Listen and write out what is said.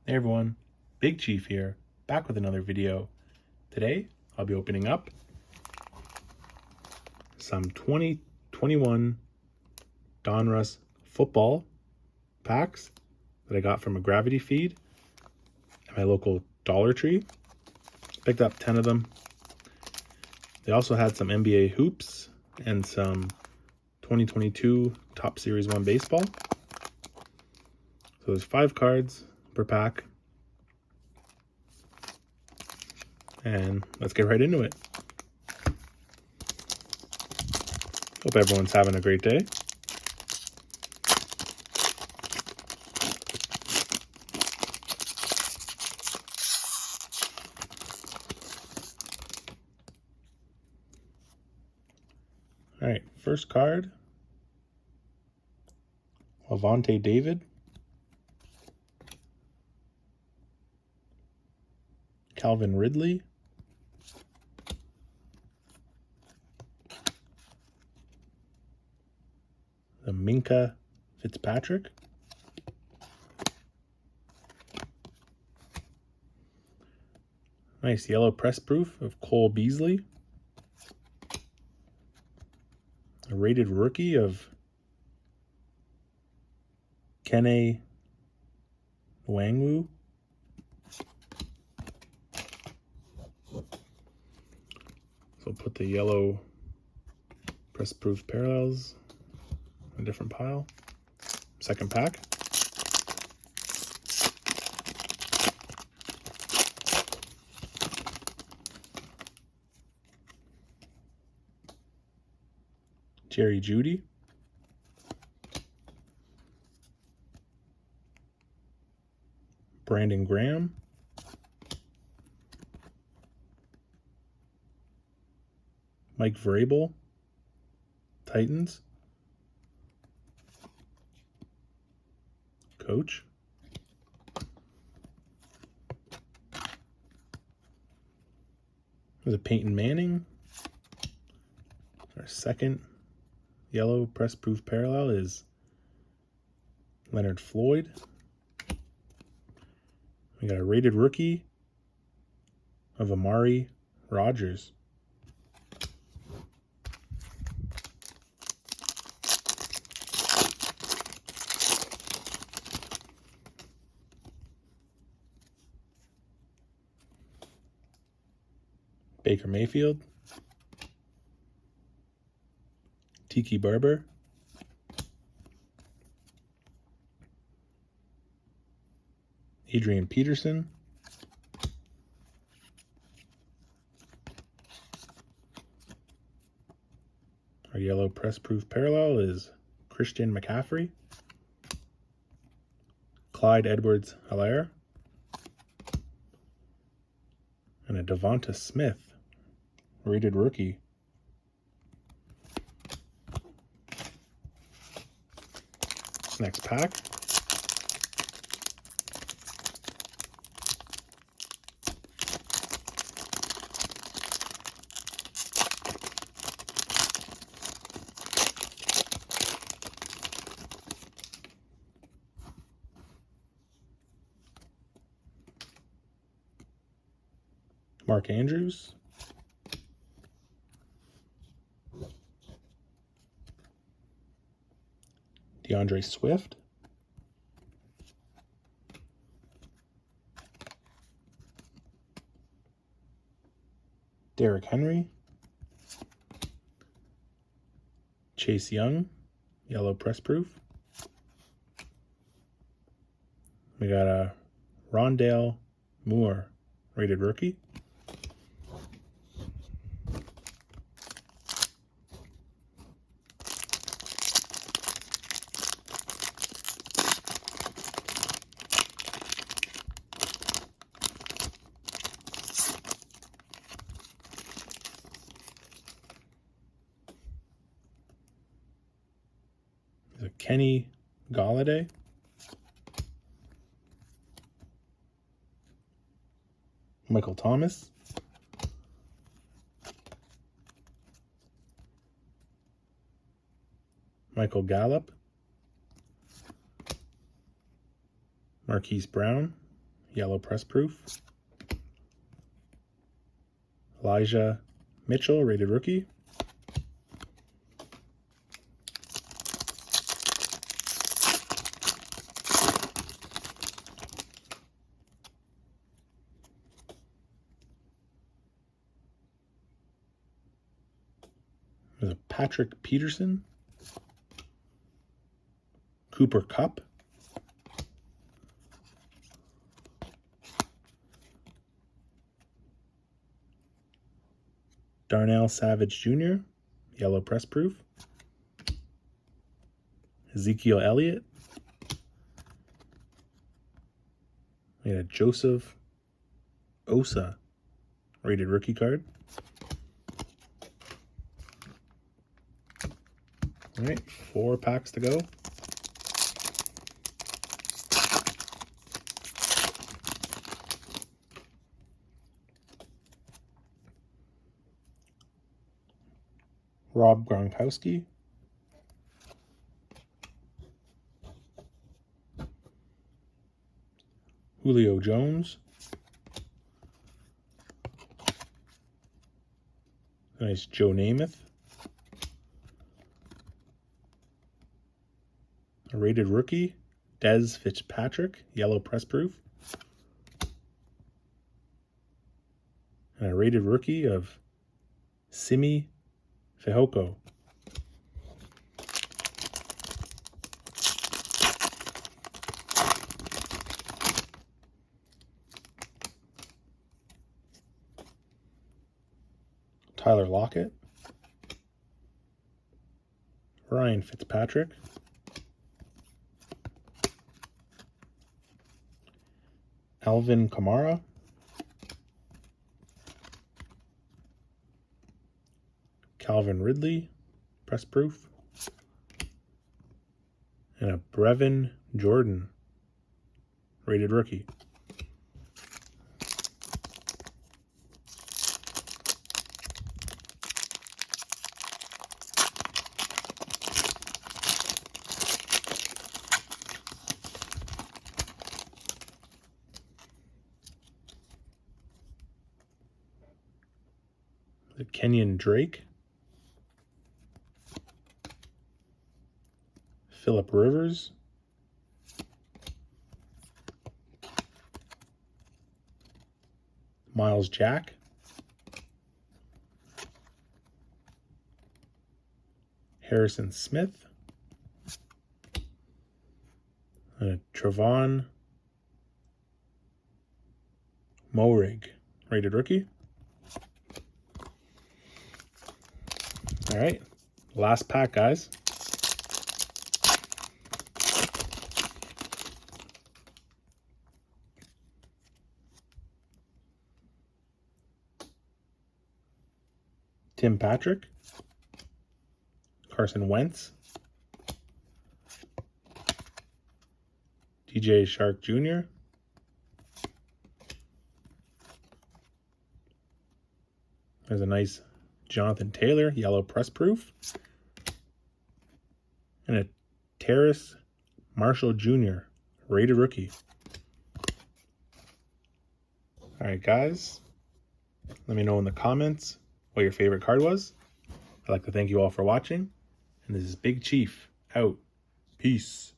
Hey everyone, Big Chief here, back with another video. Today, I'll be opening up some 2021 Donruss football packs that I got from a gravity feed at my local Dollar Tree. Picked up 10 of them. They also had some NBA hoops and some 2022 Top Series 1 baseball. So there's 5 cards per pack. And let's get right into it. Hope everyone's having a great day. All right, first card, Lavonte David, Calvin Ridley, the Minka Fitzpatrick, nice yellow press proof of Cole Beasley, a rated rookie of Kene Nwangwu, so put the yellow press proof parallels in a different pile. Second pack. Jerry Jeudy, Brandon Graham, Mike Vrabel, Titans, coach, there's a Peyton Manning. Our second yellow press proof parallel is Leonard Floyd. We got a rated rookie of Amari Rodgers. Baker Mayfield, Tiki Barber, Adrian Peterson, our yellow press proof parallel is Christian McCaffrey, Clyde Edwards-Helaire, and a Devonta Smith rated rookie. Next pack. Mark Andrews, DeAndre Swift, Derrick Henry, Chase Young, yellow press proof. We got a Rondale Moore rated rookie. There's a Kenny Golladay, Michael Thomas, Michael Gallup, Marquise Brown, yellow press proof. Elijah Mitchell, rated rookie. There's a Patrick Peterson. Cooper Kupp. Darnell Savage Jr., yellow press proof. Ezekiel Elliott. We had a Joseph Osa, rated rookie card. All right, 4 packs to go. Rob Gronkowski. Julio Jones. Nice Joe Namath. A rated rookie, Des Fitzpatrick, yellow press proof. And a rated rookie of Simi Fehoko. Tyler Lockett. Ryan Fitzpatrick. Alvin Kamara. Calvin Ridley, press proof. And a Brevin Jordan, rated rookie. The Kenyon Drake. Phillip Rivers. Miles Jack. Harrison Smith. And a Trevon Moehrig, rated rookie. All right, last pack, guys. Tim Patrick, Carson Wentz, DJ Shark Jr., there's a nice Jonathan Taylor, yellow press proof, and a Terrace Marshall Jr., rated rookie. All right, guys, let me know in the comments what your favorite card was. I'd like to thank you all for watching, and this is Big Chief out. Peace.